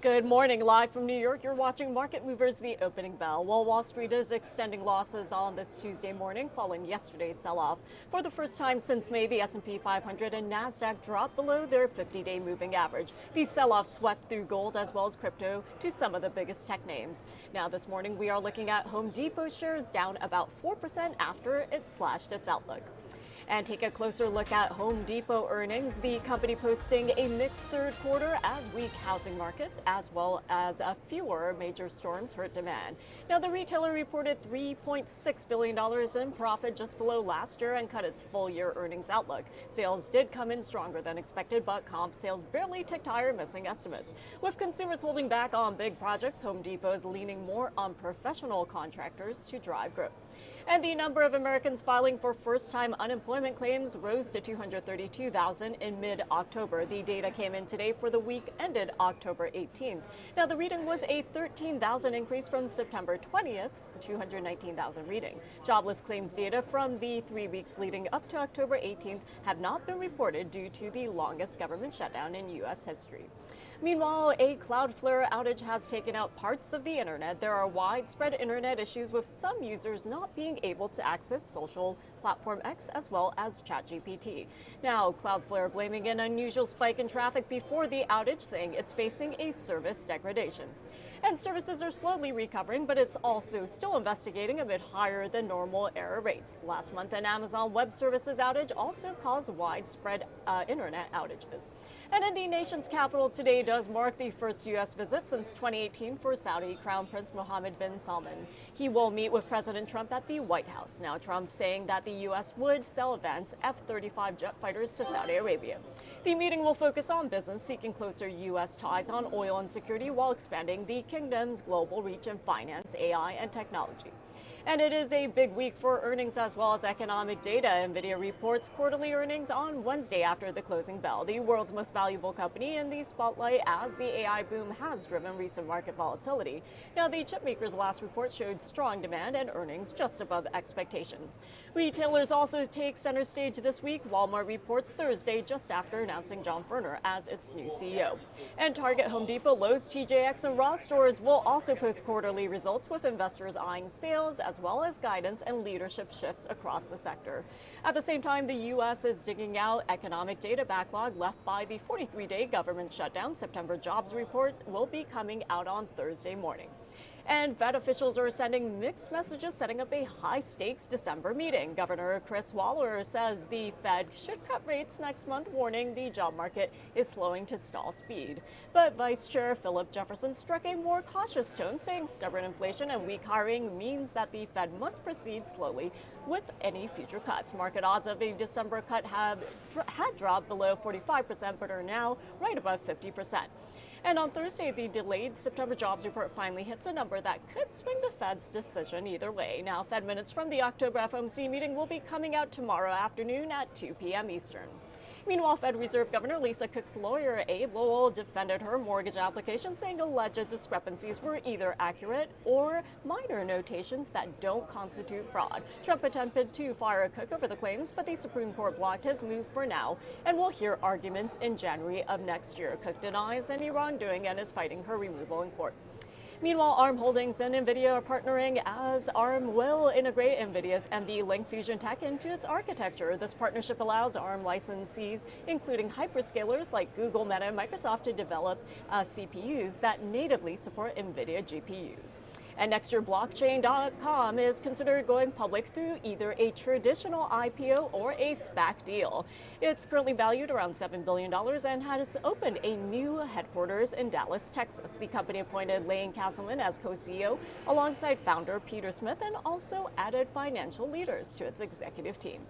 Good morning. Live from New York, you're watching Market Movers, the opening bell. Well, Wall Street is extending losses on this Tuesday morning following yesterday's sell-off. For the first time since May, the S&P 500 and NASDAQ dropped below their 50-day moving average. These sell-offs swept through gold as well as crypto to some of the biggest tech names. Now this morning, we are looking at Home Depot shares down about 4% after it slashed its outlook. And take a closer look at Home Depot earnings. The company posting a mixed third quarter as weak housing markets as well as fewer major storms hurt demand. Now the retailer reported $3.6 billion in profit, just below last year, and cut its full year earnings outlook. Sales did come in stronger than expected, but comp sales barely ticked higher, missing estimates. With consumers holding back on big projects, Home Depot is leaning more on professional contractors to drive growth. And the number of Americans filing for first-time unemployment claims rose to 232,000 in mid-October. The data came in today for the week ended October 18th. Now, the reading was a 13,000 increase from September 20th, 219,000 reading. Jobless claims data from the 3 weeks leading up to October 18th have not been reported due to the longest government shutdown in U.S. history. Meanwhile, a Cloudflare outage has taken out parts of the internet. There are widespread internet issues with some users not being able to access social platform X as well as ChatGPT. Now, Cloudflare blaming an unusual spike in traffic before the outage, saying it's facing a service degradation. And services are slowly recovering, but it's also still investigating a bit higher than normal error rates. Last month, an Amazon Web Services outage also caused widespread internet outages. And in the nation's capital today does mark the first U.S. visit since 2018 for Saudi Crown Prince Mohammed bin Salman. He will meet with President Trump at the White House. Now, Trump saying that the U.S. would sell advanced F-35 jet fighters to Saudi Arabia. The meeting will focus on business, seeking closer U.S. ties on oil and security while expanding the kingdom's global reach in finance, AI, and technology. And it is a big week for earnings as well as economic data. NVIDIA reports quarterly earnings on Wednesday after the closing bell. The world's most valuable company in the spotlight as the AI boom has driven recent market volatility. Now, the chipmaker's last report showed strong demand and earnings just above expectations. Retailers also take center stage this week. Walmart reports Thursday just after announcing John Furner as its new CEO. And Target, Home Depot, Lowe's, TJX, and Ross stores will also post quarterly results, with investors eyeing sales as well as guidance and leadership shifts across the sector. At the same time, the U.S. is digging out economic data backlog left by the 43-day government shutdown. September jobs report will be coming out on Thursday morning. And Fed officials are sending mixed messages, setting up a high-stakes December meeting. Governor Chris Waller says the Fed should cut rates next month, warning the job market is slowing to stall speed. But Vice Chair Philip Jefferson struck a more cautious tone, saying stubborn inflation and weak hiring means that the Fed must proceed slowly with any future cuts. Market odds of a December cut had dropped below 45%, but are now right above 50%. And on Thursday, the delayed September jobs report finally hits a number that could swing the Fed's decision either way. Now, Fed minutes from the October FOMC meeting will be coming out tomorrow afternoon at 2 p.m. Eastern. Meanwhile, Fed Reserve Governor Lisa Cook's lawyer, Abe Lowell, defended her mortgage application, saying alleged discrepancies were either accurate or minor notations that don't constitute fraud. Trump attempted to fire Cook over the claims, but the Supreme Court blocked his move for now, and we'll hear arguments in January of next year. Cook denies any wrongdoing and is fighting her removal in court. Meanwhile, ARM Holdings and NVIDIA are partnering, as ARM will integrate NVIDIA's NVLink Fusion tech into its architecture. This partnership allows ARM licensees, including hyperscalers like Google, Meta, and Microsoft, to develop CPUs that natively support NVIDIA GPUs. And next year, blockchain.com is considered going public through either a traditional IPO or a SPAC deal. It's currently valued around $7 billion and has opened a new headquarters in Dallas, Texas. The company appointed Lane Castleman as co-CEO alongside founder Peter Smith, and also added financial leaders to its executive team.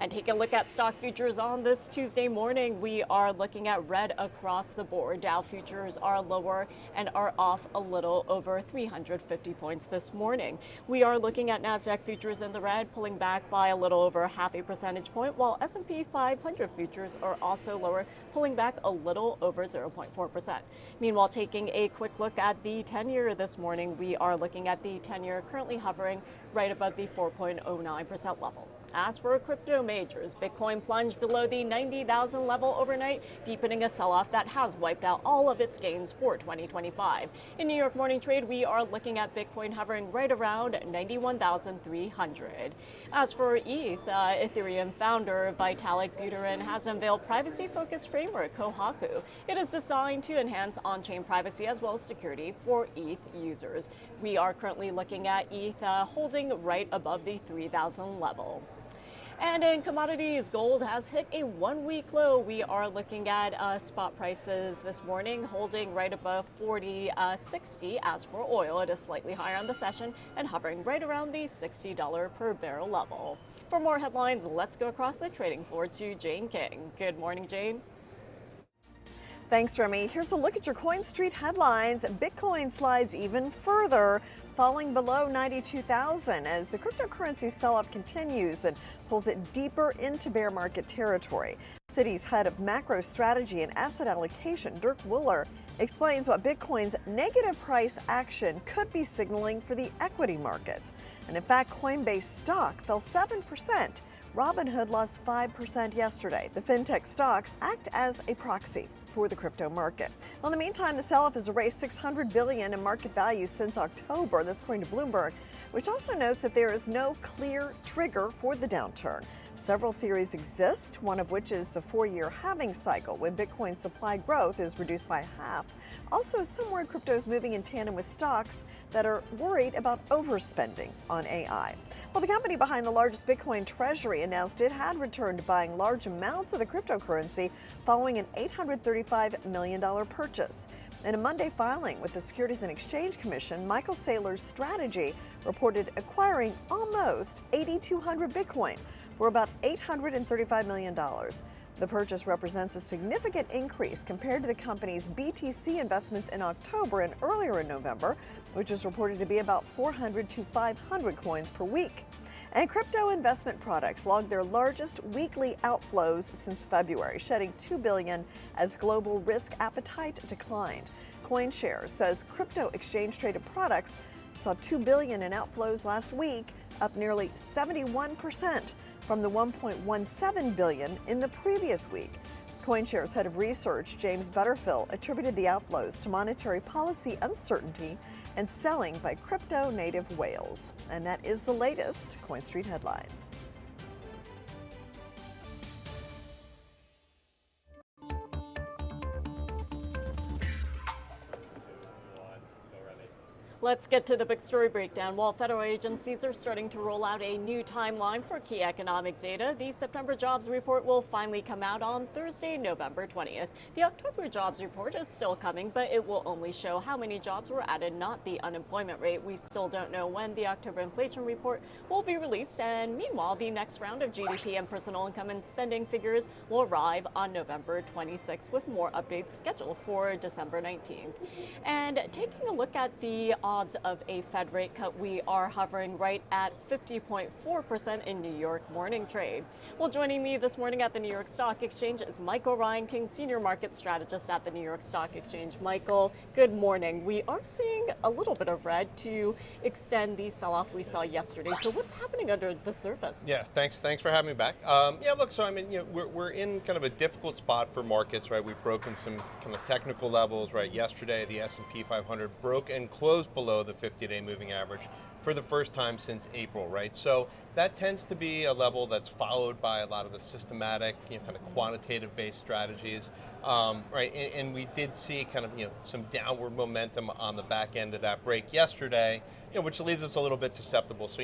And take a look at stock futures on this Tuesday morning. We are looking at red across the board. Dow futures are lower and are off a little over 350 points this morning. We are looking at NASDAQ futures in the red, pulling back by a little over half a percentage point, while S&P 500 futures are also lower, pulling back a little over 0.4%. Meanwhile, taking a quick look at the 10-year this morning, we are looking at the 10-year currently hovering right above the 4.09% level. As for crypto majors, Bitcoin plunged below the 90,000 level overnight, deepening a sell-off that has wiped out all of its gains for 2025. In New York morning trade, we are looking at Bitcoin hovering right around 91,300. As for ETH, Ethereum founder Vitalik Buterin has unveiled privacy-focused framework Kohaku. It is designed to enhance on-chain privacy as well as security for ETH users. We are currently looking at ETH holding right above the 3,000 level. And in commodities, gold has hit a one-week low. We are looking at spot prices this morning holding right above 40.60. As for oil, it is slightly higher on the session and hovering right around the $60 per barrel level. For more headlines, let's go across the trading floor to Jane King. Good morning, Jane. Thanks, Remy. Here's a look at your Coin Street headlines. Bitcoin slides even further, falling below 92,000 as the cryptocurrency sell-off continues and pulls it deeper into bear market territory. Citi's head of macro strategy and asset allocation, Dirk Willer, explains what Bitcoin's negative price action could be signaling for the equity markets. And in fact, Coinbase stock fell 7%. Robinhood lost 5% yesterday. The fintech stocks act as a proxy for the crypto market. Well, in the meantime, the sell-off has erased $600 billion in market value since October. That's according to Bloomberg, which also notes that there is no clear trigger for the downturn. Several theories exist, one of which is the 4-year halving cycle, when Bitcoin supply growth is reduced by half. Also, somewhere crypto is moving in tandem with stocks that are worried about overspending on AI. Well, the company behind the largest Bitcoin treasury announced it had returned to buying large amounts of the cryptocurrency following an $835 million purchase. In a Monday filing with the Securities and Exchange Commission, Michael Saylor's strategy reported acquiring almost 8,200 Bitcoin for about $835 million. The purchase represents a significant increase compared to the company's BTC investments in October and earlier in November, which is reported to be about 400 to 500 coins per week. And crypto investment products logged their largest weekly outflows since February, shedding $2 billion as global risk appetite declined. CoinShares says crypto exchange-traded products saw $2 billion in outflows last week, up nearly 71% from the $1.17 billion in the previous week. CoinShares head of research, James Butterfield, attributed the outflows to monetary policy uncertainty and selling by crypto-native whales. And that is the latest Coin Street headlines. Let's get to the big story breakdown. While federal agencies are starting to roll out a new timeline for key economic data, the September jobs report will finally come out on Thursday, November 20th. The October jobs report is still coming, but it will only show how many jobs were added, not the unemployment rate. We still don't know when the October inflation report will be released, and meanwhile, the next round of GDP and personal income and spending figures will arrive on November 26th, with more updates scheduled for December 19th. And taking a look at the odds of a Fed rate cut, we are hovering right at 50.4% in New York morning trade. Well, joining me this morning at the New York Stock Exchange is Michael Ryan King, Senior Market Strategist at the New York Stock Exchange. Michael, good morning. We are seeing a little bit of red to extend the sell-off we saw yesterday. So what's happening under the surface? Yes, thanks for having me back. Yeah, look, so I mean, we're in kind of a difficult spot for markets, right? We've broken some kind of technical levels, right? Yesterday, the S&P 500 broke and closed below the 50-day moving average for the first time since April, right? So that tends to be a level that's followed by a lot of the systematic, kind of quantitative-based strategies, right? And we did see kind of, some downward momentum on the back end of that break yesterday, which leaves us a little bit susceptible. So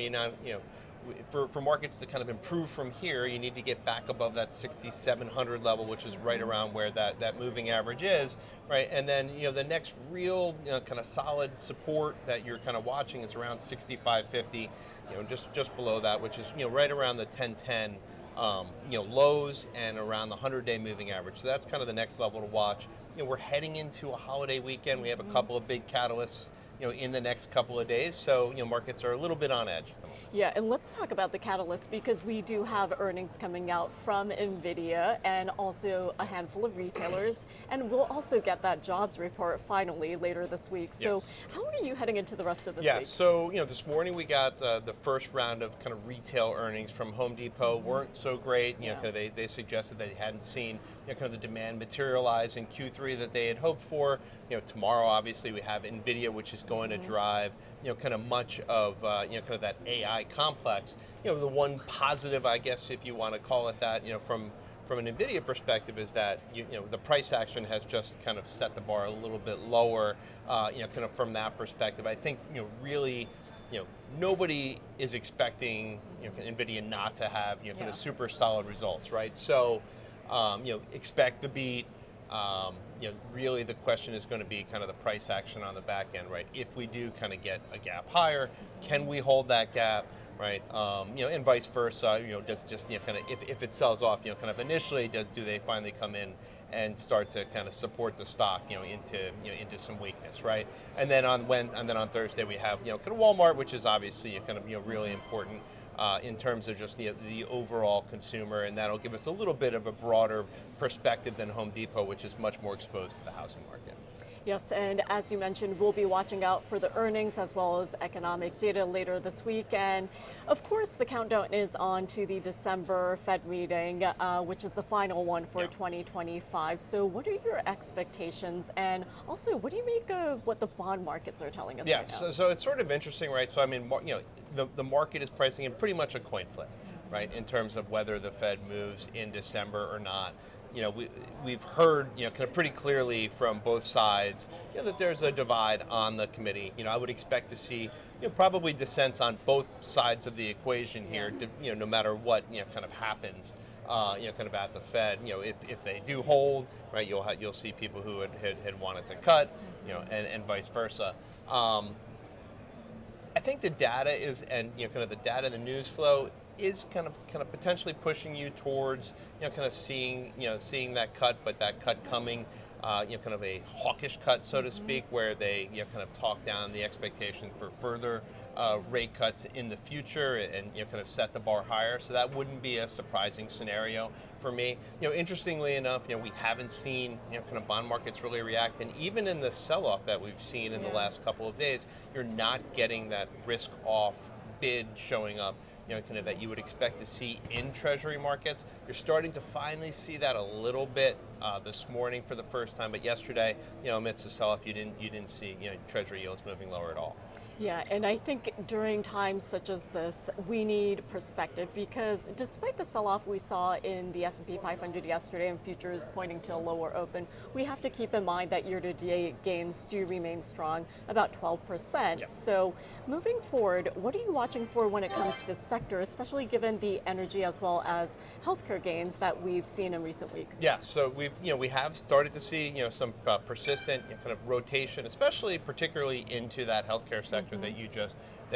for markets to kind of improve from here, you need to get back above that 6,700 level, which is right around where that moving average is, right? And then, the next real, kind of solid support that you're kind of watching is around 6,550, just below that, which is, right around the 1010, lows and around the 100-day moving average. So that's kind of the next level to watch. We're heading into a holiday weekend. We have a couple of big catalysts, in the next couple of days. So, markets are a little bit on edge at the moment. Yeah, and let's talk about the catalyst because we do have earnings coming out from NVIDIA and also a handful of retailers, and we'll also get that jobs report finally later this week. So Yes. how are you heading into the rest of this Yeah, week? so this morning we got the first round of kind of retail earnings from Home Depot. Weren't so great. Yeah. Kind of they suggested they hadn't seen kind of the demand materialize in Q3 that they had hoped for. Tomorrow obviously we have NVIDIA, which is going to drive kind of much of kind of that AI complex. The one positive, I guess, if you want to call it that, from an NVIDIA perspective is that the price action has just kind of set the bar a little bit lower, kind of from that perspective. I think really nobody is expecting NVIDIA not to have kind of super solid results, right? So expect the beat. Really the question is going to be kind of the price action on the back end, right? If we do kind of get a gap higher, can we hold that gap? Right, and vice versa. Does just kind of if it sells off, kind of initially, do they finally come in and start to kind of support the stock, into some weakness, right? And then on Thursday we have kind of Walmart, which is obviously kind of really important in terms of just the overall consumer, and that'll give us a little bit of a broader perspective than Home Depot, which is much more exposed to the housing market. Yes, and as you mentioned, we'll be watching out for the earnings as well as economic data later this week. And of course, the countdown is on to the December Fed meeting, which is the final one for 2025. So what are your expectations? And also, what do you make of what the bond markets are telling us right now? So it's sort of interesting, right? So I mean, the market is pricing in pretty much a coin flip, right, in terms of whether the Fed moves in December or not. We've heard kind of pretty clearly from both sides that there's a divide on the committee. I would expect to see probably dissents on both sides of the equation here. No matter what kind of happens kind of at the Fed. If they do hold, right, you'll see people who had wanted to cut, and vice versa. I think the data is, and kind of the data, the news flow is kind of potentially pushing you towards kind of seeing that cut, but that cut coming kind of a hawkish cut, so to speak, where they kind of talk down the expectation for further rate cuts in the future and kind of set the bar higher. So that wouldn't be a surprising scenario for me. Interestingly enough, we haven't seen kind of bond markets really react, and even in the sell-off that we've seen in the last couple of days, you're not getting that risk-off bid showing up, kind of that you would expect to see in Treasury markets. You're starting to finally see that a little bit this morning for the first time, but yesterday, amidst the sell-off, you didn't see Treasury yields moving lower at all. Yeah, and I think during times such as this, we need perspective because despite the sell-off we saw in the S&P 500 yesterday and futures pointing to a lower open, we have to keep in mind that year-to-date gains do remain strong, about 12%. Yep. So moving forward, what are you watching for when it comes to sector, especially given the energy as well as healthcare gains that we've seen in recent weeks? Yeah, so we have started to see some persistent kind of rotation, particularly into that healthcare sector that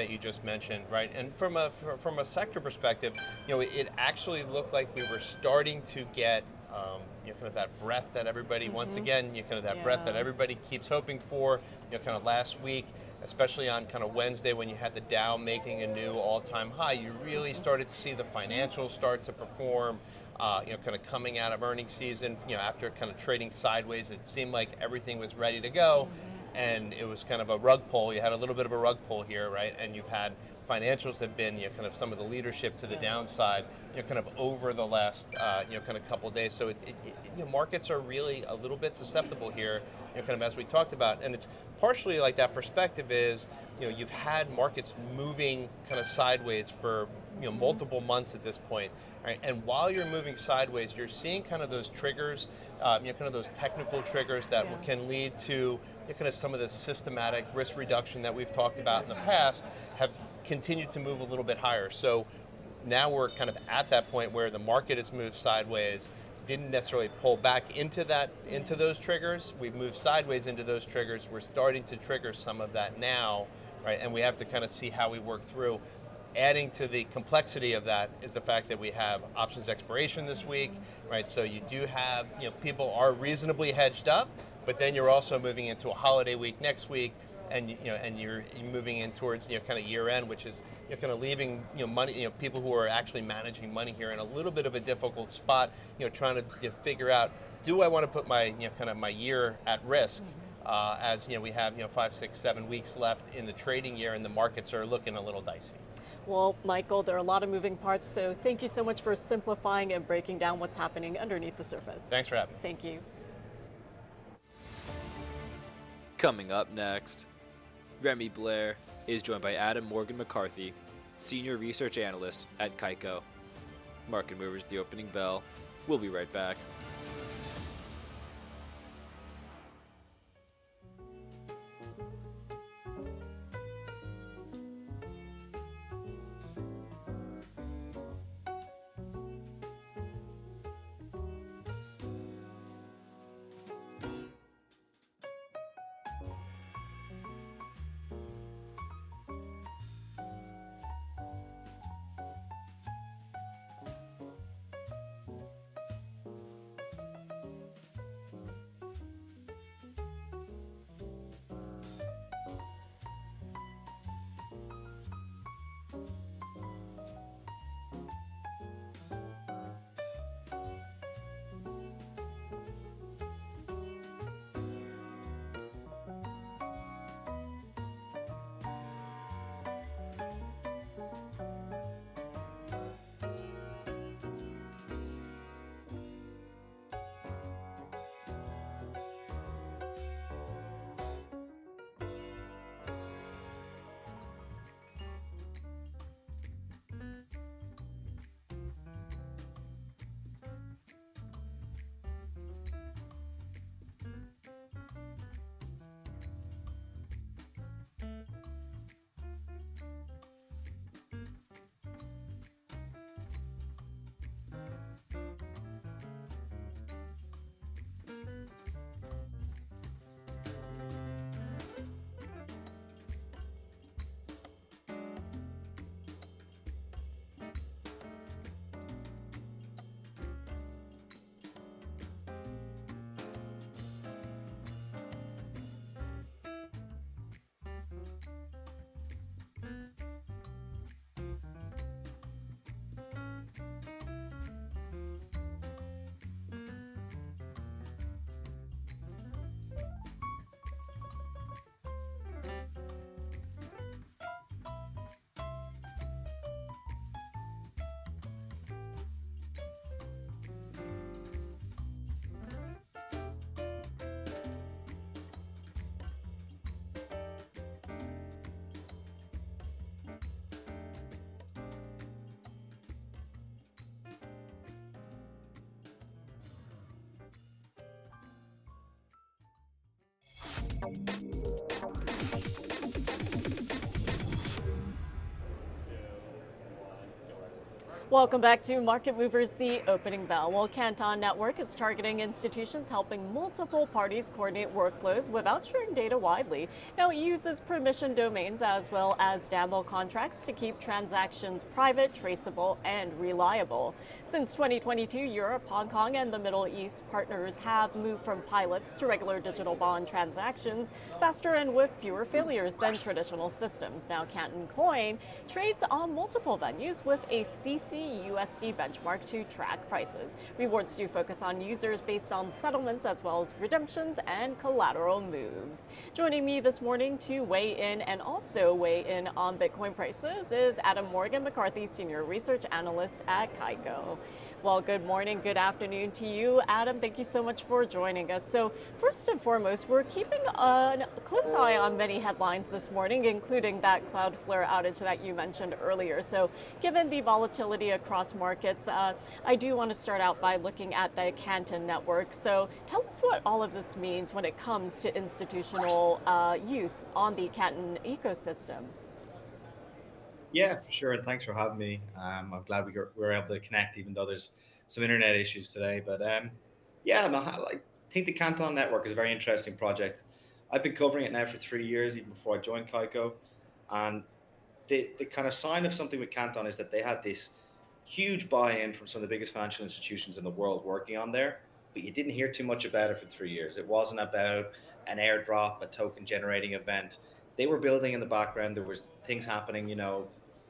you just mentioned, right? And from a sector perspective, it actually looked like we were starting to get kind of that breath that everybody once again kind of that breath that everybody keeps hoping for. Kind of last week, especially on kind of Wednesday when you had the Dow making a new all-time high, you really started to see the financials start to perform. Kind of coming out of earnings season, after kind of trading sideways, it seemed like everything was ready to go. And it was kind of a rug pull. You had a little bit of a rug pull here, right? And you've had financials have been kind of some of the leadership to the downside, kind of over the last kind of couple of days. So markets are really a little bit susceptible here, kind of as we talked about. And it's partially like that perspective is, you've had markets moving kind of sideways for multiple months at this point, right? And while you're moving sideways, you're seeing kind of those triggers, kind of those technical triggers that can lead to kind of some of the systematic risk reduction that we've talked about in the past have continued to move a little bit higher. So now we're kind of at that point where the market has moved sideways, didn't necessarily pull back into those triggers. We've moved sideways into those triggers. We're starting to trigger some of that now, right? And we have to kind of see how we work through. Adding to the complexity of that is the fact that we have options expiration this week, right? So you do have, people are reasonably hedged up, but then you're also moving into a holiday week next week. and and you're moving in towards kind of year end, which is kind of leaving money, people who are actually managing money here in a little bit of a difficult spot, trying to figure out, do I want to put my kind of my year at risk? As we have 5, 6, 7 weeks left in the trading year, and the markets are looking a little dicey. Well, Michael, there are a lot of moving parts, so thank you so much for simplifying and breaking down what's happening underneath the surface. Thanks for having me. Thank you. Coming up next, Remy Blair is joined by Adam Morgan McCarthy, Senior Research Analyst at Kaiko. Market Movers, the opening bell. We'll be right back. Welcome back to Market Movers, the opening bell. Well, Canton Network is targeting institutions helping multiple parties coordinate workflows without sharing data widely. Now, it uses permission domains as well as DAMO contracts to keep transactions private, traceable, and reliable. Since 2022, Europe, Hong Kong, and the Middle East partners have moved from pilots to regular digital bond transactions faster and with fewer failures than traditional systems. Now, Canton Coin trades on multiple venues with a CC/USD benchmark to track prices. Rewards do focus on users based on settlements as well as redemptions and collateral moves. Joining me this morning to weigh in and also weigh in on Bitcoin prices is Adam Morgan McCarthy, Senior Research Analyst at Kaiko. Well, good morning, good afternoon to you, Adam. Thank you so much for joining us. So first and foremost, we're keeping a close eye on many headlines this morning, including that Cloudflare outage that you mentioned earlier. So given the volatility across markets, I do want to start out by looking at the Canton Network. So tell us what all of this means when it comes to institutional use on the Canton ecosystem. Yeah, for sure. And thanks for having me. I'm glad we were able to connect, even though there's some internet issues today. But yeah, I think the Canton Network is a very interesting project. I've been covering it now for 3 years, even before I joined Kaiko. And the kind of sign of something with Canton is that they had this huge buy-in from some of the biggest financial institutions in the world working on there, but you didn't hear too much about it for 3 years. It wasn't about an airdrop, a token generating event. they were building in the background. There was things happening.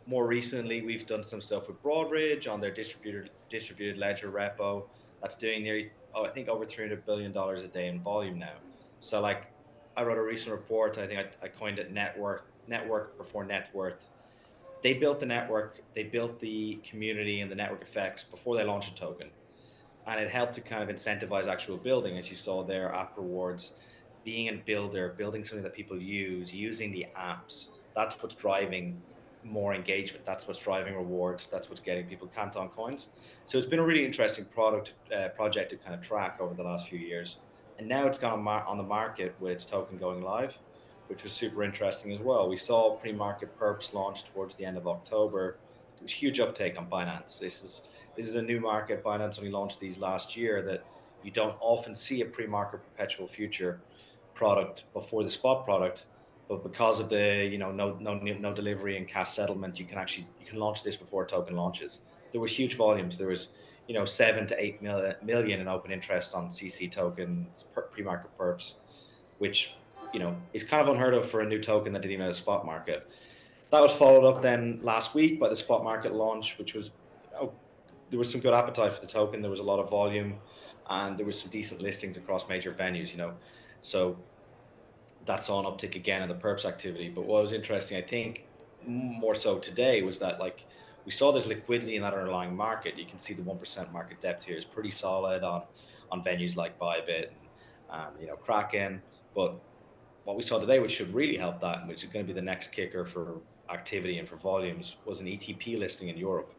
More recently, we've done some stuff with Broadridge on their distributed ledger repo that's doing nearly, I think, over $300 billion a day in volume now. So like, I wrote a recent report. I think I coined it network before net worth. They built the network, they built the community and the network effects before they launched a token, and it helped to kind of incentivize actual building, as you saw there, app rewards, being a builder, building something that people use, using the apps. That's what's driving more engagement. That's what's driving rewards. That's what's getting people Canton coins. So it's been a really interesting project to kind of track over the last few years. And now it's gone on the market with its token going live, which was super interesting as well. We saw pre-market perps launch towards the end of October. There was huge uptake on Binance. This is a new market. Binance only launched these last year, that you don't often see a pre-market perpetual future product before the spot product. But because of the no delivery and cash settlement, you can launch this before a token launches. There was huge volumes. There was 7 to 8 million in open interest on CC tokens pre-market perps, which is kind of unheard of for a new token that didn't even have a spot market. That was followed up then last week by the spot market launch, which was, there was some good appetite for the token. There was a lot of volume, and there was some decent listings across major venues. So that's on uptick again in the perps activity. But what was interesting, I think, more so today, was that like we saw there's liquidity in that underlying market. You can see the 1% market depth here is pretty solid on venues like Bybit and Kraken. But what we saw today, which should really help that, and which is going to be the next kicker for activity and for volumes, was an ETP listing in Europe.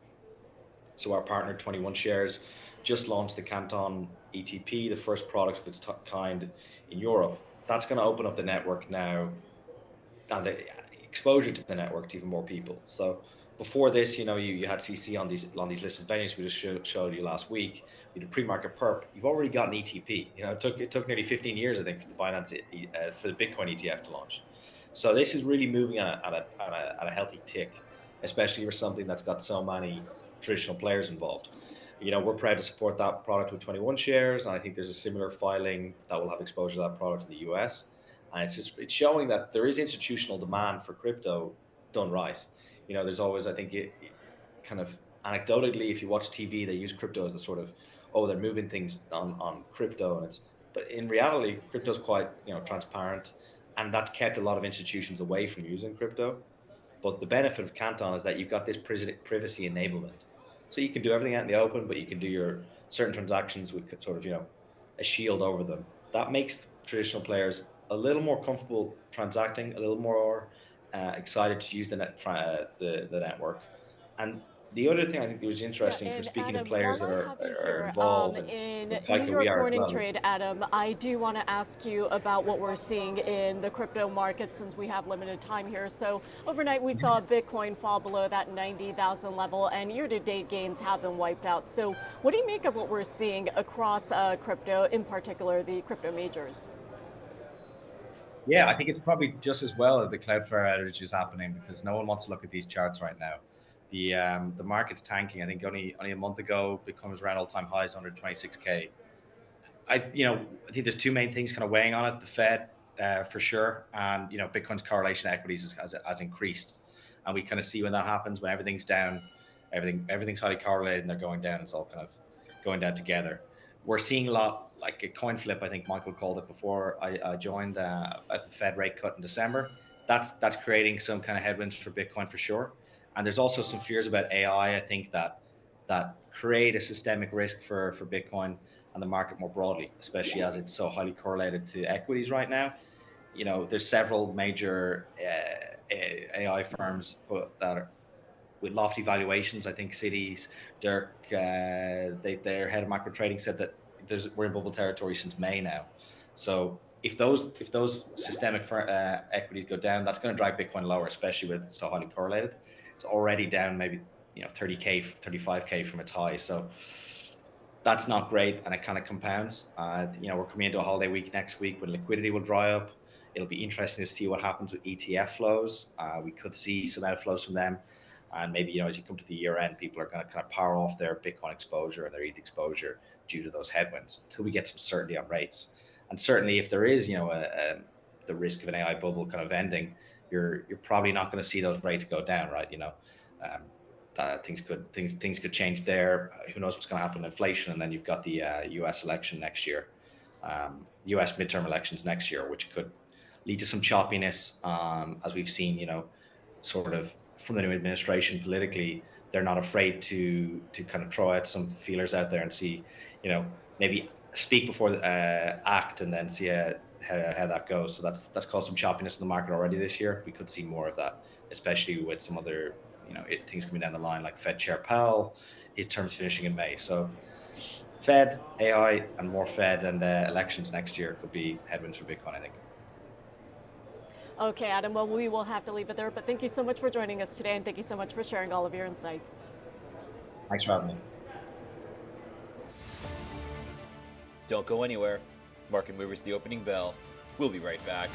So our partner 21 Shares just launched the Canton ETP, the first product of its kind in Europe. That's going to open up the network now, and the exposure to the network to even more people. So before this, you had CC on these listed venues we just showed you last week. We did pre-market perp. You've already got an ETP. It took nearly 15 years, I think, for the Binance for the Bitcoin ETF to launch. So this is really moving at a healthy tick, especially for something that's got so many traditional players involved. We're proud to support that product with 21 Shares, and I think there's a similar filing that will have exposure to that product in the US. And it's showing that there is institutional demand for crypto done right. There's always, I think, kind of anecdotally, if you watch TV, they use crypto as a sort of, oh, they're moving things on crypto, but in reality, crypto is quite transparent, and that's kept a lot of institutions away from using crypto. But the benefit of Canton is that you've got this privacy enablement. So you can do everything out in the open, but you can do your certain transactions with sort of, a shield over them. That makes traditional players a little more comfortable transacting, a little more excited to use the network. And the other thing I think that was Yeah, interesting for and speaking to Adam, players while that I have you are here, involved, and in with New Kaika we York are as morning well, is trade, Adam, I do want to ask you about what we're seeing in the crypto market since we have limited time here. So overnight we saw Bitcoin fall below that 90,000 level, and year-to-date gains have been wiped out. So what do you make of what we're seeing across crypto, in particular the crypto majors? Yeah, I think it's probably just as well that the Cloudflare outage is happening, because no one wants to look at these charts right now. The market's tanking. I think only a month ago, Bitcoin was around all-time highs, 126K. I think there's two main things kind of weighing on it: the Fed, for sure, and Bitcoin's correlation to equities has increased, and we kind of see when that happens, when everything's down, everything's highly correlated, and they're going down. It's all kind of going down together. We're seeing a lot like a coin flip. I think Michael called it before I joined, at the Fed rate cut in December. That's creating some kind of headwinds for Bitcoin for sure. And there's also some fears about AI. I think that create a systemic risk for Bitcoin and the market more broadly, especially as it's so highly correlated to equities right now. There's several major AI firms that are with lofty valuations. I think Citi's Dirk, their head of macro trading, said that we're in bubble territory since May now. So if those systemic equities go down, that's going to drive Bitcoin lower, especially with it's so highly correlated. It's already down maybe 30K, 35K from its high. So that's not great, and it kind of compounds. We're coming into a holiday week next week when liquidity will dry up. It'll be interesting to see what happens with ETF flows. We could see some outflows from them, and maybe as you come to the year end, people are going to kind of power off their Bitcoin exposure and their ETH exposure due to those headwinds until we get some certainty on rates. And certainly, if there is the risk of an AI bubble kind of ending, you're probably not going to see those rates go down, right? Um, things could change there. Who knows what's going to happen with inflation? And then you've got the U.S. election next year, U.S. midterm elections next year, which could lead to some choppiness, as we've seen. Sort of from the new administration politically, they're not afraid to kind of throw out some feelers out there and see, maybe speak before act, and then see how that goes. So that's caused some choppiness in the market already this year. We could see more of that, especially with some other things coming down the line, like Fed Chair Powell, his term's finishing in May. So Fed, AI, and more Fed, and elections next year could be headwinds for Bitcoin, I think. Okay, Adam, well, we will have to leave it there, but thank you so much for joining us today, and thank you so much for sharing all of your insights. Thanks for having me. Don't go anywhere. Market Movers, the opening bell. We'll be right back.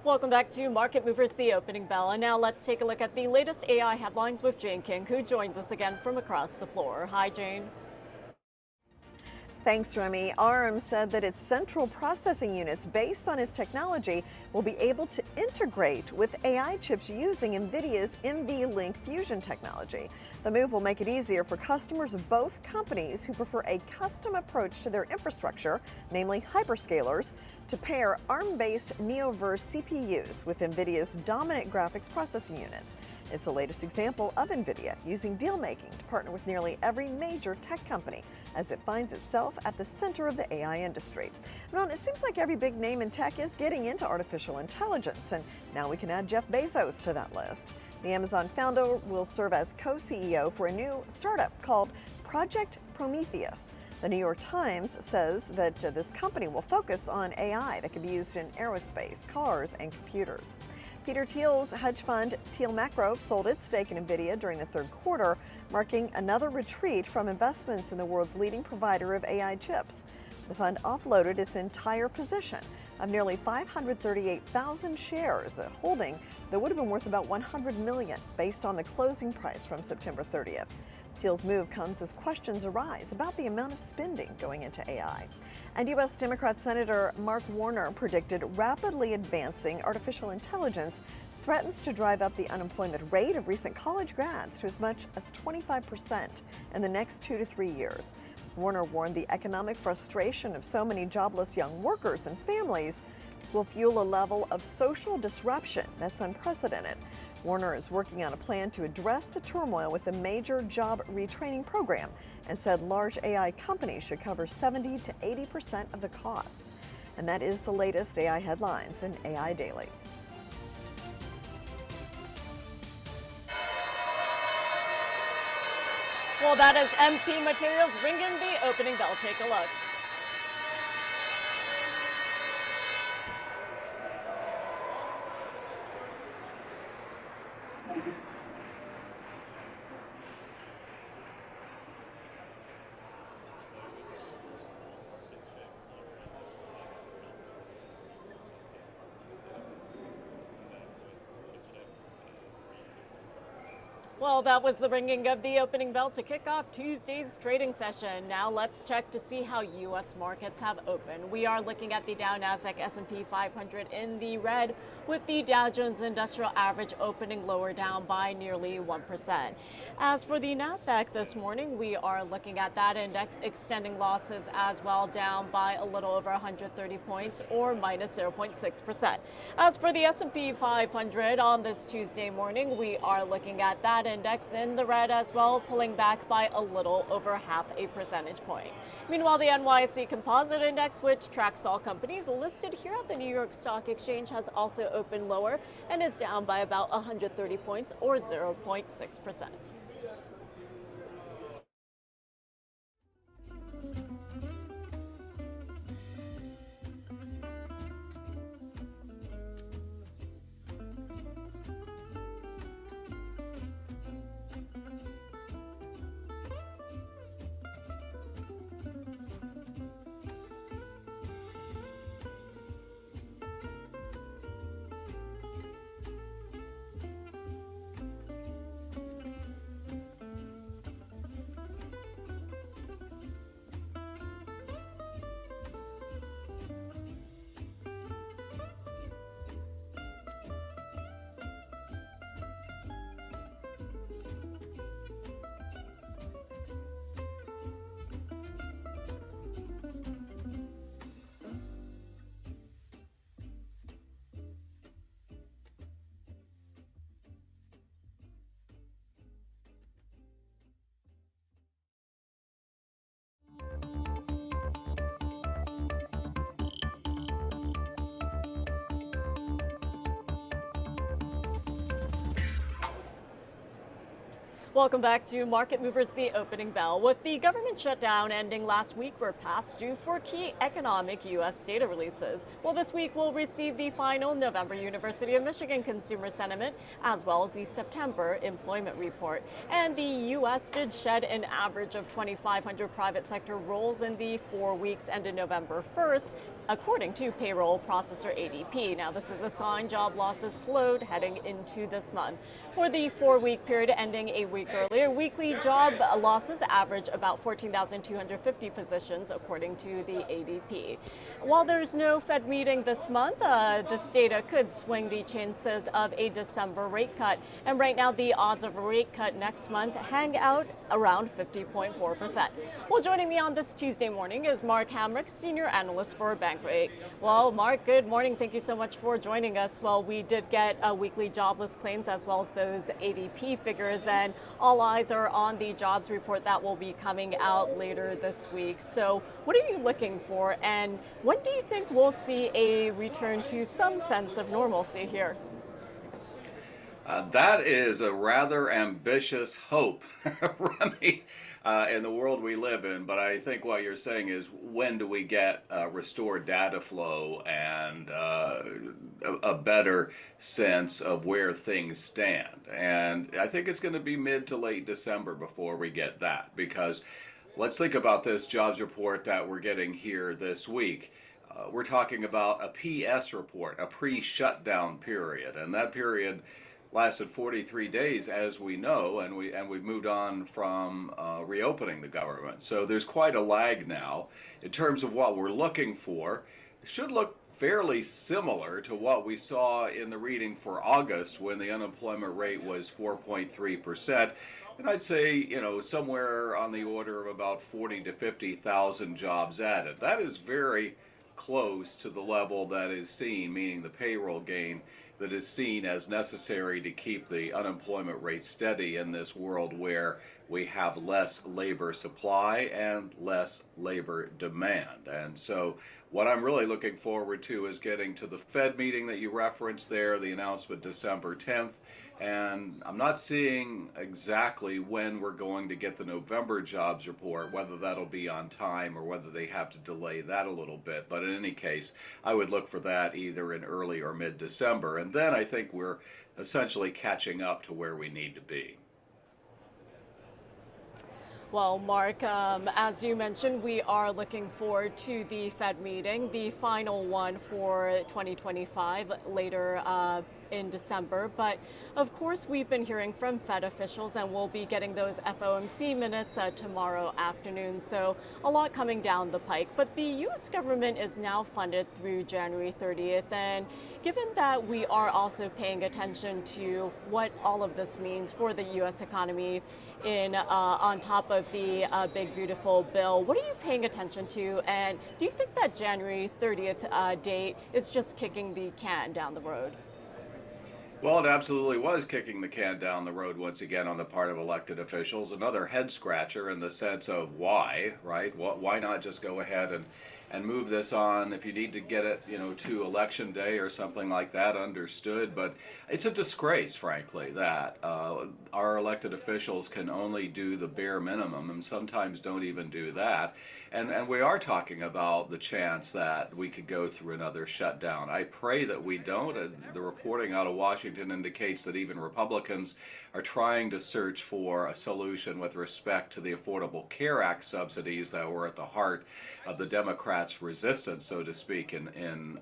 Welcome back to Market Movers, the opening bell. And now let's take a look at the latest AI headlines with Jane King, who joins us again from across the floor. Hi, Jane. Thanks, Remy. ARM said that its central processing units, based on its technology, will be able to integrate with AI chips using NVIDIA's NVLink fusion technology. The move will make it easier for customers of both companies who prefer a custom approach to their infrastructure, namely hyperscalers, to pair ARM-based Neoverse CPUs with NVIDIA's dominant graphics processing units. It's the latest example of NVIDIA using deal-making to partner with nearly every major tech company as it finds itself at the center of the AI industry. Ron, it seems like every big name in tech is getting into artificial intelligence, and now we can add Jeff Bezos to that list. The Amazon founder will serve as co-CEO for a new startup called Project Prometheus. The New York Times says that this company will focus on AI that can be used in aerospace, cars, and computers. Peter Thiel's hedge fund, Thiel Macro, sold its stake in NVIDIA during the third quarter, marking another retreat from investments in the world's leading provider of AI chips. The fund offloaded its entire position of nearly 538,000 shares, a holding that would have been worth about $100 million based on the closing price from September 30th. Thiel's move comes as questions arise about the amount of spending going into AI. And U.S. Democrat Senator Mark Warner predicted rapidly advancing artificial intelligence threatens to drive up the unemployment rate of recent college grads to as much as 25% in the next 2 to 3 years. Warner warned the economic frustration of so many jobless young workers and families will fuel a level of social disruption that's unprecedented. Warner is working on a plan to address the turmoil with a major job retraining program and said large AI companies should cover 70 to 80% of the costs. And that is the latest AI headlines in AI Daily. Well, that is MP Materials ringing the opening bell. Take a look. Well, that was the ringing of the opening bell to kick off Tuesday's trading session. Now let's check to see how U.S. markets have opened. We are looking at the Dow, Nasdaq, S&P 500 in the red, with the Dow Jones Industrial Average opening lower, down by nearly 1%. As for the Nasdaq this morning, we are looking at that index extending losses as well, down by a little over 130 points, or minus 0.6%. As for the S&P 500 on this Tuesday morning, we are looking at that index in the red as well, pulling back by a little over half a percentage point. Meanwhile, the NYSE Composite Index, which tracks all companies listed here at the New York Stock Exchange, has also opened lower and is down by about 130 points, or 0.6%. Welcome back to Market Movers, the opening bell. With the government shutdown ending last week, we're past due for key economic U.S. data releases. Well, this week we'll receive the final November University of Michigan consumer sentiment, as well as the September employment report. And the U.S. did shed an average of 2,500 private sector roles in the 4 weeks ended November 1st, according to payroll processor ADP. Now, this is a sign job losses slowed heading into this month. For the 4-week period ending a week earlier, weekly job losses average about 14,250 positions, according to the ADP. While there's no Fed meeting this month, this data could swing the chances of a December rate cut. And right now, the odds of a rate cut next month hang out around 50.4%. Well, joining me on this Tuesday morning is Mark Hamrick, senior analyst for Bankrate. Well, Mark, good morning. Thank you so much for joining us. Well, we did get weekly jobless claims as well as those ADP figures, and all eyes are on the jobs report that will be coming out later this week. So what are you looking for, and when do you think we'll see a return to some sense of normalcy here? That is a rather ambitious hope, Remy, in the world we live in. But I think what you're saying is, when do we get restored data flow and a better sense of where things stand? And I think it's going to be mid to late December before we get that, because let's think about this jobs report that we're getting here this week. We're talking about a PS report, a pre-shutdown period, and that period lasted 43 days, as we know, and we've moved on from reopening the government. So there's quite a lag now in terms of what we're looking for. It should look fairly similar to what we saw in the reading for August when the unemployment rate was 4.3%. And I'd say, somewhere on the order of about 40 to 50,000 jobs added. That is very close to the level that is seen, meaning the payroll gain that is seen as necessary to keep the unemployment rate steady in this world where we have less labor supply and less labor demand. And so what I'm really looking forward to is getting to the Fed meeting that you referenced there, the announcement December 10th. And I'm not seeing exactly when we're going to get the November jobs report, whether that'll be on time or whether they have to delay that a little bit. But in any case, I would look for that either in early or mid-December. And then I think we're essentially catching up to where we need to be. Well, Mark, as you mentioned, we are looking forward to the Fed meeting, the final one for 2025 later in December. But of course, we've been hearing from Fed officials, and we'll be getting those FOMC minutes tomorrow afternoon. So a lot coming down the pike. But the U.S. government is now funded through January 30th. And given that we are also paying attention to what all of this means for the U.S. economy on top of the Big Beautiful Bill, what are you paying attention to? And do you think that January 30th date is just kicking the can down the road? Well, it absolutely was kicking the can down the road once again on the part of elected officials. Another head scratcher in the sense of why, right? Why not just go ahead and move this on if you need to get it, to election day or something like that, understood. But it's a disgrace, frankly, that our elected officials can only do the bare minimum and sometimes don't even do that. And we are talking about the chance that we could go through another shutdown. I pray that we don't. The reporting out of Washington indicates that even Republicans are trying to search for a solution with respect to the Affordable Care Act subsidies that were at the heart of the Democrats' resistance, so to speak, in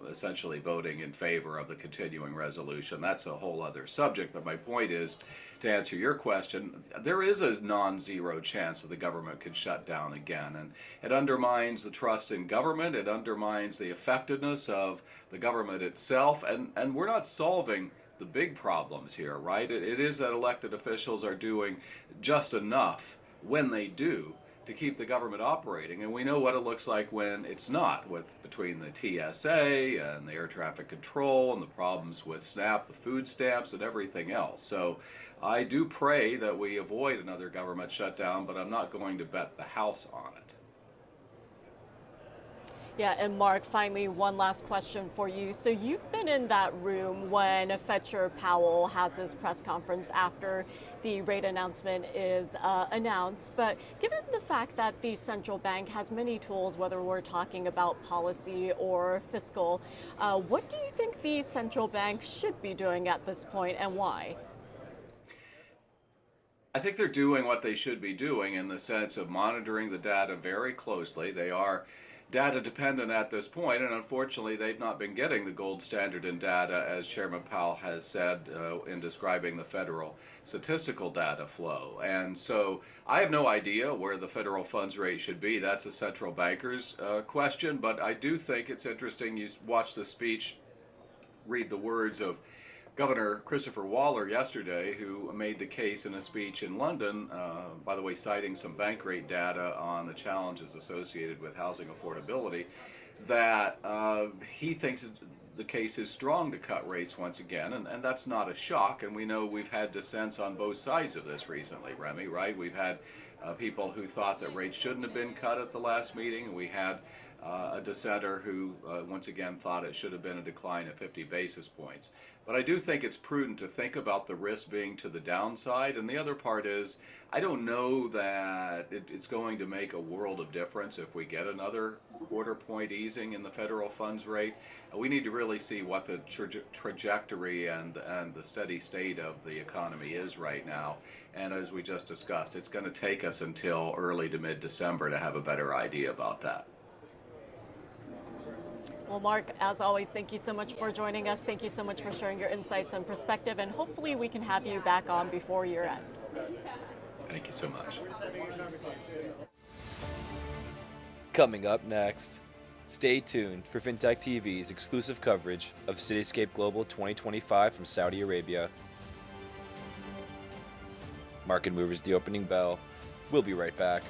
essentially voting in favor of the continuing resolution. That's a whole other subject, but my point is, to answer your question, there is a non-zero chance that the government could shut down again, and it undermines the trust in government, it undermines the effectiveness of the government itself, and we're not solving the big problems here, right? It is that elected officials are doing just enough when they do to keep the government operating, and we know what it looks like when it's not, between the TSA and the air traffic control and the problems with SNAP, the food stamps, and everything else. So I do pray that we avoid another government shutdown, but I'm not going to bet the house on it. Yeah, and Mark, finally, one last question for you. So you've been in that room when Fed Chair Powell has his press conference after the rate announcement is announced. But given the fact that the central bank has many tools, whether we're talking about policy or fiscal, what do you think the central bank should be doing at this point, and why? I think they're doing what they should be doing in the sense of monitoring the data very closely. They are data dependent at this point, and unfortunately they've not been getting the gold standard in data, as Chairman Powell has said in describing the federal statistical data flow. And so I have no idea where the federal funds rate should be. That's a central banker's question, but I do think it's interesting. You watch the speech, read the words of Governor Christopher Waller yesterday, who made the case in a speech in London, by the way, citing some bank rate data on the challenges associated with housing affordability, that he thinks the case is strong to cut rates once again, and that's not a shock. And we know we've had dissents on both sides of this recently, Remy, right? We've had people who thought that rates shouldn't have been cut at the last meeting. We had a dissenter who once again thought it should have been a decline of 50 basis points. But I do think it's prudent to think about the risk being to the downside. And the other part is, I don't know that it's going to make a world of difference if we get another quarter point easing in the federal funds rate. We need to really see what the trajectory and the steady state of the economy is right now. And as we just discussed, it's going to take us until early to mid-December to have a better idea about that. Well, Mark, as always, thank you so much for joining us. Thank you so much for sharing your insights and perspective, and hopefully we can have you back on before year end. Thank you so much. Coming up next, stay tuned for FinTech TV's exclusive coverage of Cityscape Global 2025 from Saudi Arabia. Market Movers, the opening bell. We'll be right back.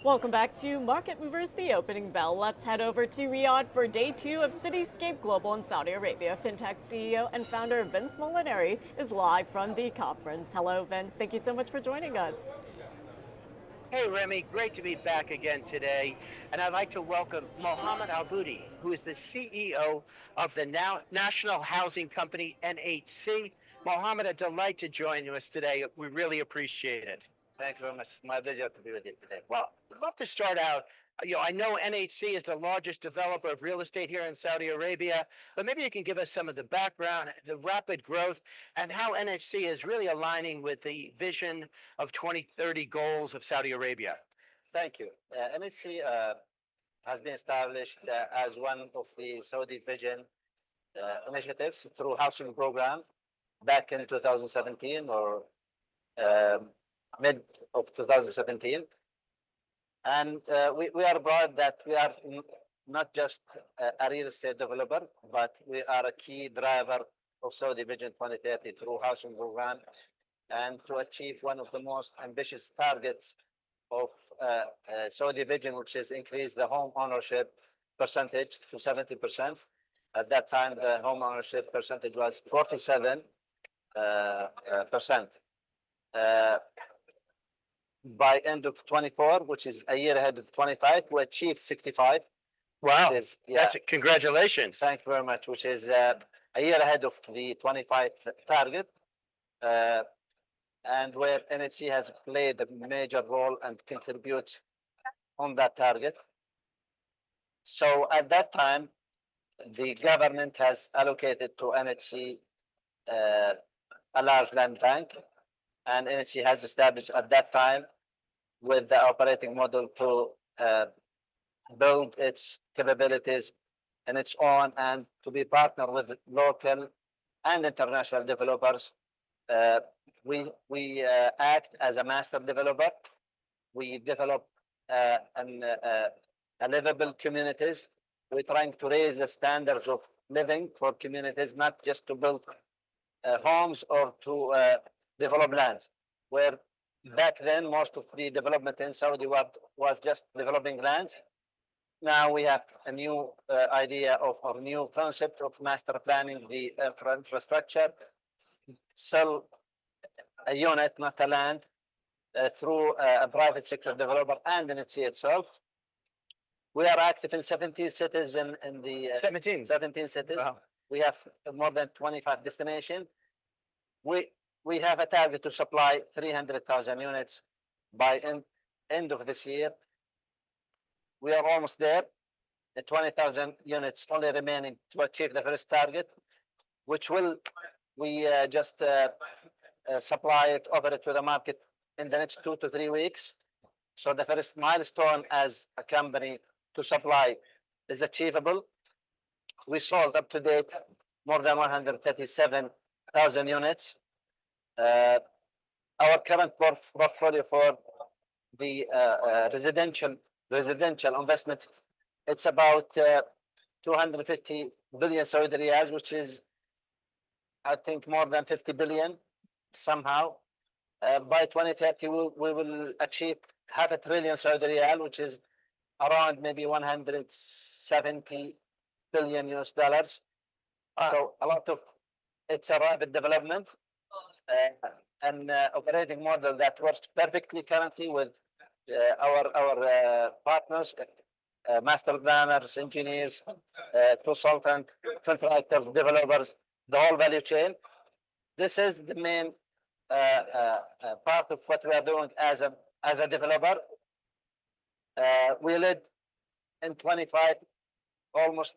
Welcome back to Market Movers, the opening bell. Let's head over to Riyadh for day 2 of Cityscape Global in Saudi Arabia. FinTech CEO and founder Vince Molinari is live from the conference. Hello, Vince. Thank you so much for joining us. Hey, Remy, great to be back again today. And I'd like to welcome Mohammed Al-Boudi, who is the CEO of the National Housing Company, NHC. Mohammed, a delight to join us today. We really appreciate it. Thank you very much. It's my pleasure to be with you today. Well, I'd love to start out. I know NHC is the largest developer of real estate here in Saudi Arabia, but maybe you can give us some of the background, the rapid growth, and how NHC is really aligning with the vision of 2030 goals of Saudi Arabia. Thank you. NHC has been established as one of the Saudi Vision initiatives through housing program back in 2017 or mid of 2017. And we are proud that we are not just a real estate developer, but we are a key driver of Saudi Vision 2030 through housing program and to achieve one of the most ambitious targets of Saudi Vision, which is increase the home ownership percentage to 70%. At that time, the home ownership percentage was 47%. By end of 24, which is a year ahead of 25, we achieved 65. Wow, That's congratulations. Thank you very much, which is a year ahead of the 25 target. And where NHC has played a major role and contributes on that target. So at that time, the government has allocated to NHC uh, a large land bank, and NHC has established at that time with the operating model to build its capabilities in its own and to be partner with local and international developers. Uh, we act as a master developer. We develop a livable communities. We're trying to raise the standards of living for communities, not just to build homes or to develop lands. Where back then most of the development in Saudi was just developing lands. Now we have a new idea of or new concept of master planning the infrastructure, sell a unit, not a land, through a private sector developer and NHC itself. We are active in 17 cities in the 17 cities. Wow. We have more than 25 destinations. We have a target to supply 300,000 units by end of this year. We are almost there. The 20,000 units only remaining to achieve the first target, which will we just supply it, offer it to the market in the next 2 to 3 weeks. So the first milestone as a company to supply is achievable. We sold up to date more than 137,000 units. Our current portfolio for the residential investment, it's about 250 billion Saudi riyals, which is, I think, more than 50 billion somehow. By 2030, we will achieve half a trillion Saudi riyal, which is around maybe 170 billion US dollars. So a lot of it's a rapid development and operating model that works perfectly currently with our partners, master planners, engineers, consultant, contractors, developers, the whole value chain. This is the main part of what we are doing as a developer. We led in 25 almost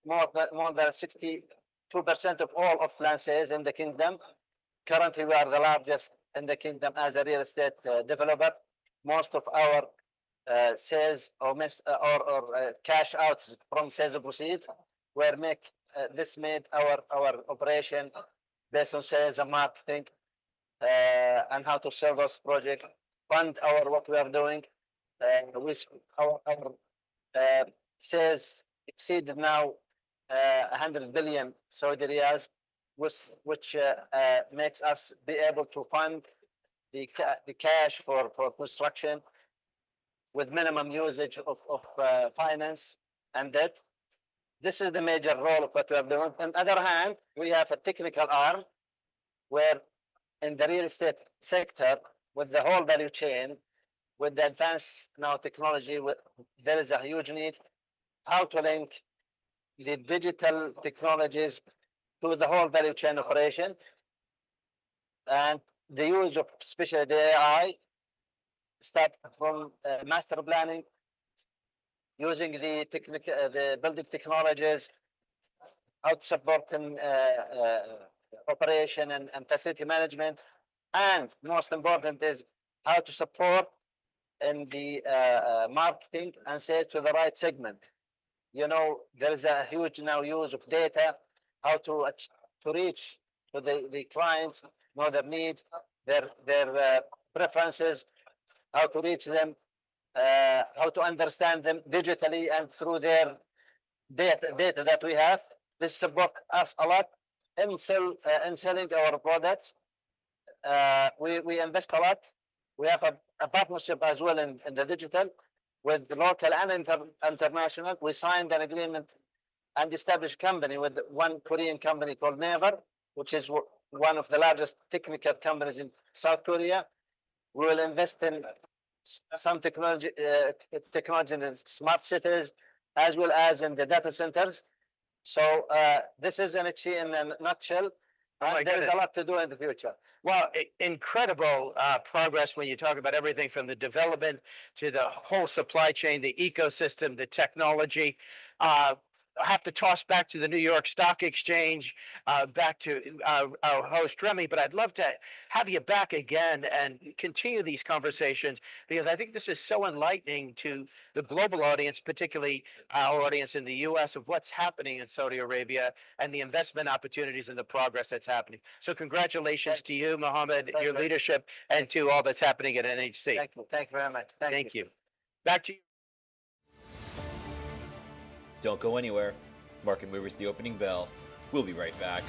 more than 62% of all of land sales in the kingdom. Currently, we are the largest in the kingdom as a real estate developer. Most of our sales or cash outs from sales proceeds were this made our operation based on sales and marketing and how to sell those projects, fund what we are doing. Our sales exceeded now 100 billion Saudi riyals, which makes us be able to fund the cash for construction with minimum usage of finance and debt. This is the major role of what we are doing. On the other hand, we have a technical arm where in the real estate sector, with the whole value chain, with the advanced now technology, there is a huge need how to link the digital technologies to the whole value chain operation and the use of especially the AI, start from master planning, using the building technologies, how to support in operation and facility management, and most important is how to support in the marketing and sales to the right segment. You know, there is a huge now use of data, how to reach to the clients, know their needs, their preferences, how to reach them, how to understand them digitally and through their data that we have. This supports us a lot in selling our products. We invest a lot. We have a partnership as well in the digital with the local and international. We signed an agreement and established a company with one Korean company called Naver, which is one of the largest technical companies in South Korea. We will invest in some technology in the smart cities as well as in the data centers. So this is NHC in a nutshell. There is a lot to do in the future. Well, incredible progress when you talk about everything from the development to the whole supply chain, the ecosystem, the technology. have to toss back to the New York Stock Exchange, back to our host Remy, but I'd love to have you back again and continue these conversations because I think this is so enlightening to the global audience, particularly our audience in the U.S., of what's happening in Saudi Arabia and the investment opportunities and the progress that's happening. So congratulations to you, Mohammed, your leadership, and to all that's happening at NHC. Thank you. Thank you very much. Thank you. Back to you. Don't go anywhere. Market Movers, the opening bell. We'll be right back.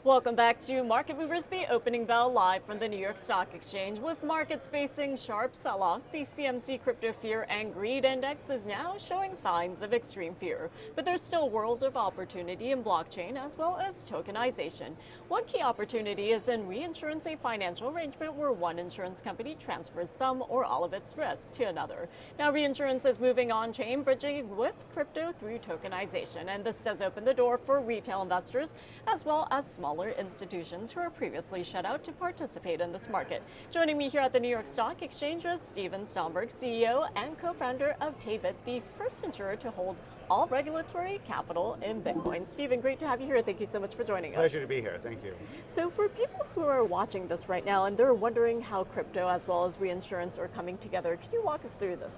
Welcome back to Market Movers, the opening bell, live from the New York Stock Exchange. With markets facing sharp sell-offs, the CMC Crypto Fear and Greed Index is now showing signs of extreme fear. But there's still a world of opportunity in blockchain as well as tokenization. One key opportunity is in reinsurance, a financial arrangement where one insurance company transfers some or all of its risk to another. Now, reinsurance is moving on-chain, bridging with crypto through tokenization. And this does open the door for retail investors as well as smaller institutions who are previously shut out to participate in this market. Joining me here at the New York Stock Exchange is Steven Stomberg, CEO and co-founder of Tavit, the first insurer to hold all regulatory capital in Bitcoin. Steven, great to have you here. Thank you so much for joining us. Pleasure to be here. Thank you. So for people who are watching this right now and they're wondering how crypto as well as reinsurance are coming together, can you walk us through this?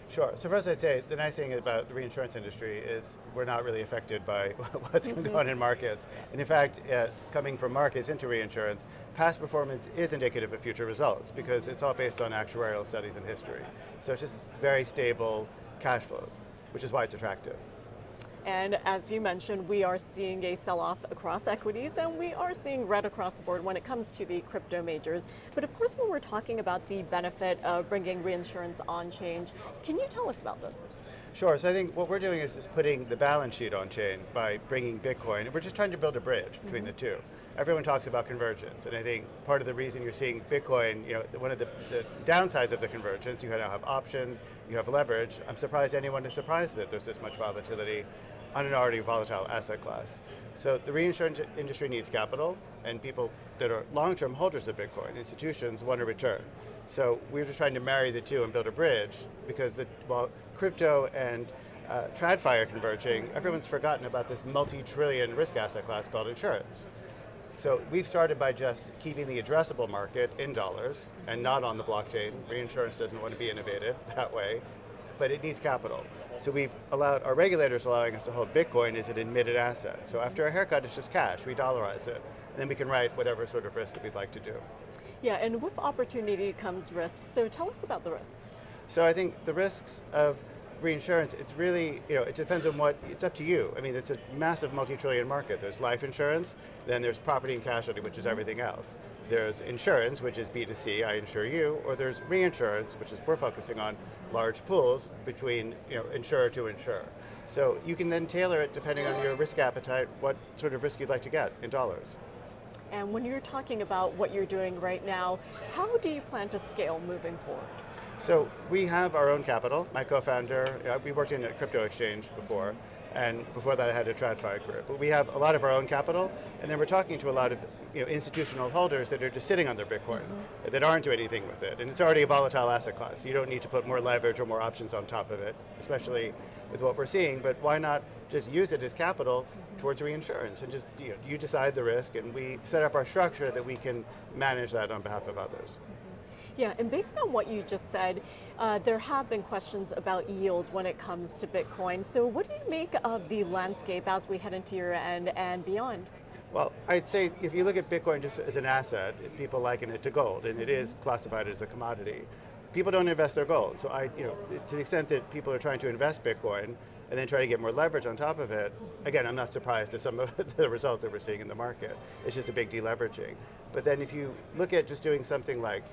Sure. So first I'd say the nice thing about the reinsurance industry is we're not really affected by what's going on in markets. And in fact, coming from markets into reinsurance, past performance is indicative of future results because it's all based on actuarial studies and history. So it's just very stable cash flows, which is why it's attractive. And as you mentioned, we are seeing a sell-off across equities, and we are seeing red across the board when it comes to the crypto majors. But of course, when we're talking about the benefit of bringing reinsurance on-chain, can you tell us about this? Sure. So I think what we're doing is just putting the balance sheet on-chain by bringing Bitcoin. We're just trying to build a bridge between the two. Everyone talks about convergence, and I think part of the reason you're seeing Bitcoin, one of the downsides of the convergence, you now have options, you have leverage. I'm surprised anyone is surprised that there's this much volatility. on an already volatile asset class. So the reinsurance industry needs capital, and people that are long-term holders of Bitcoin, institutions, want a return. So we're just trying to marry the two and build a bridge, because while crypto and TradFi are converging, everyone's forgotten about this multi-trillion risk asset class called insurance. So we've started by just keeping the addressable market in dollars and not on the blockchain. Reinsurance doesn't want to be innovative that way, but it needs capital. So our regulators allowing us to hold Bitcoin as an admitted asset. So after a haircut, it's just cash. We dollarize it. And then we can write whatever sort of risk that we'd like to do. Yeah, and with opportunity comes risk. So tell us about the risks. So I think the risks of reinsurance, it's really, it depends on it's up to you. I mean, it's a massive multi-trillion market. There's life insurance, then there's property and casualty, which is everything else. There's insurance, which is B2C, I insure you, or there's reinsurance, which is we're focusing on large pools between, insurer to insurer. So you can then tailor it depending on your risk appetite, what sort of risk you'd like to get in dollars. And when you're talking about what you're doing right now, how do you plan to scale moving forward? So we have our own capital. My co-founder, we worked in a crypto exchange before, and before that I had a TradFi career. But we have a lot of our own capital, and then we're talking to a lot of institutional holders that are just sitting on their Bitcoin, that aren't doing anything with it. And it's already a volatile asset class. So you don't need to put more leverage or more options on top of it, especially with what we're seeing. But why not just use it as capital towards reinsurance? And just you decide the risk, and we set up our structure that we can manage that on behalf of others. Yeah, and based on what you just said, there have been questions about yield when it comes to Bitcoin. So what do you make of the landscape as we head into year end and beyond? Well, I'd say if you look at Bitcoin just as an asset, people liken it to gold, and it is classified as a commodity. People don't invest their gold. So to the extent that people are trying to invest Bitcoin and then try to get more leverage on top of it, again, I'm not surprised at some of the results that we're seeing in the market. It's just a big deleveraging. But then if you look at just doing something like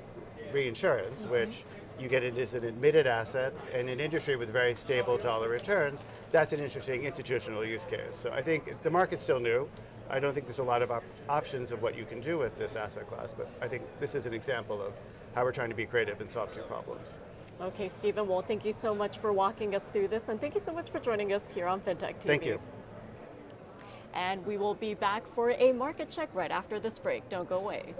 reinsurance, which you get it as an admitted asset in an industry with very stable dollar returns, that's an interesting institutional use case. So I think the market's still new. I don't think there's a lot of options of what you can do with this asset class, but I think this is an example of how we're trying to be creative and solve two problems. Okay, Stephen, well, thank you so much for walking us through this, and thank you so much for joining us here on FinTech TV. Thank you. And we will be back for a market check right after this break. Don't go away.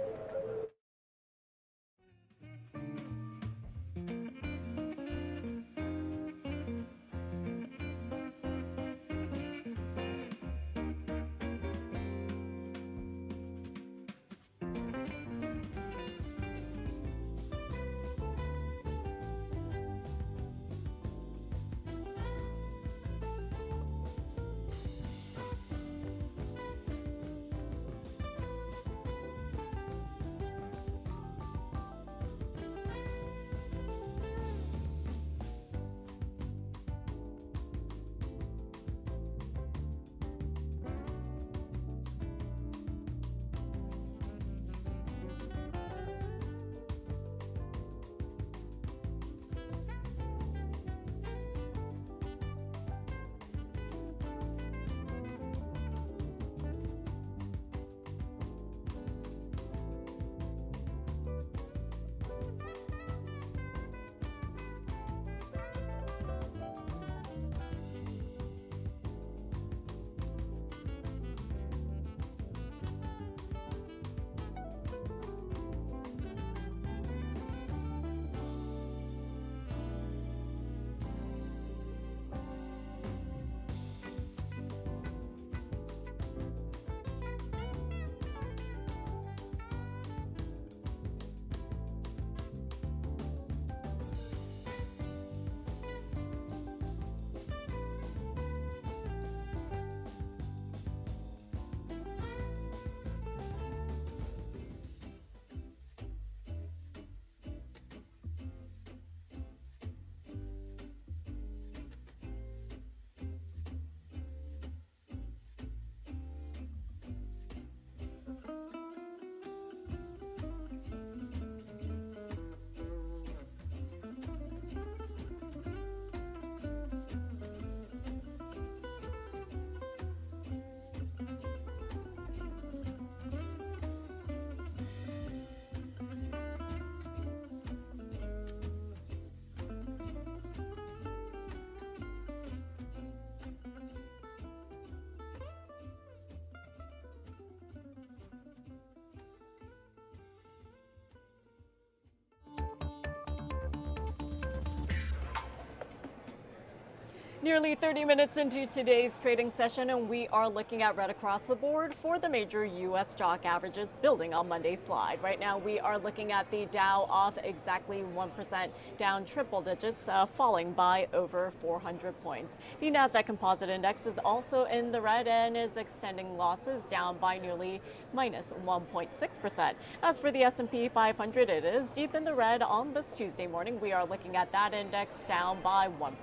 Nearly 30 minutes into today's trading session, and we are looking at red across the board for the major U.S. stock averages building on Monday's slide. Right now, we are looking at the Dow off exactly 1%, down triple digits, falling by over 400 points. The NASDAQ Composite Index is also in the red and is extending losses down by nearly minus 1.6%. As for the S&P 500, it is deep in the red on this Tuesday morning. We are looking at that index down by 1%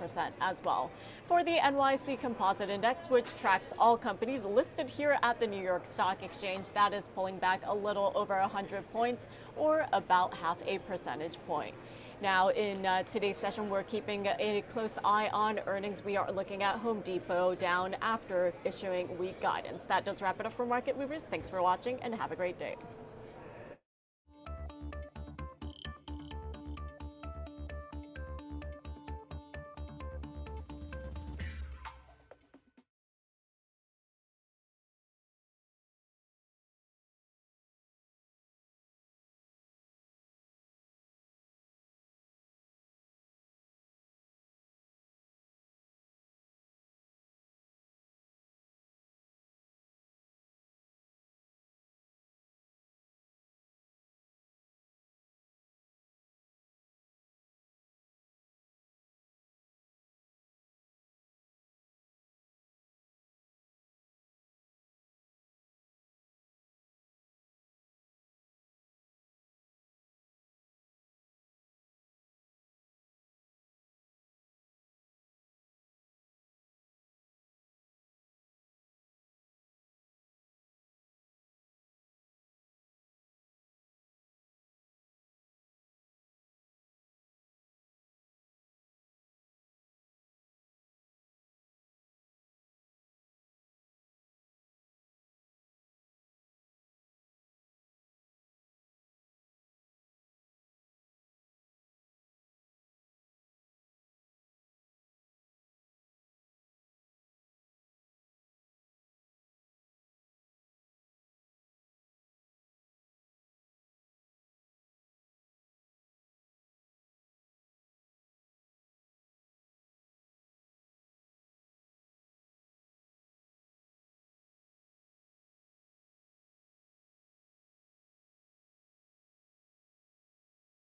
as well. For the NYSE Composite Index, which tracks all companies listed here at the New York Stock Exchange, that is pulling back a little over 100 points, or about half a percentage point. Now, in today's session, we're keeping a close eye on earnings. We are looking at Home Depot down after issuing weak guidance. That does wrap it up for Market Movers. Thanks for watching and have a great day.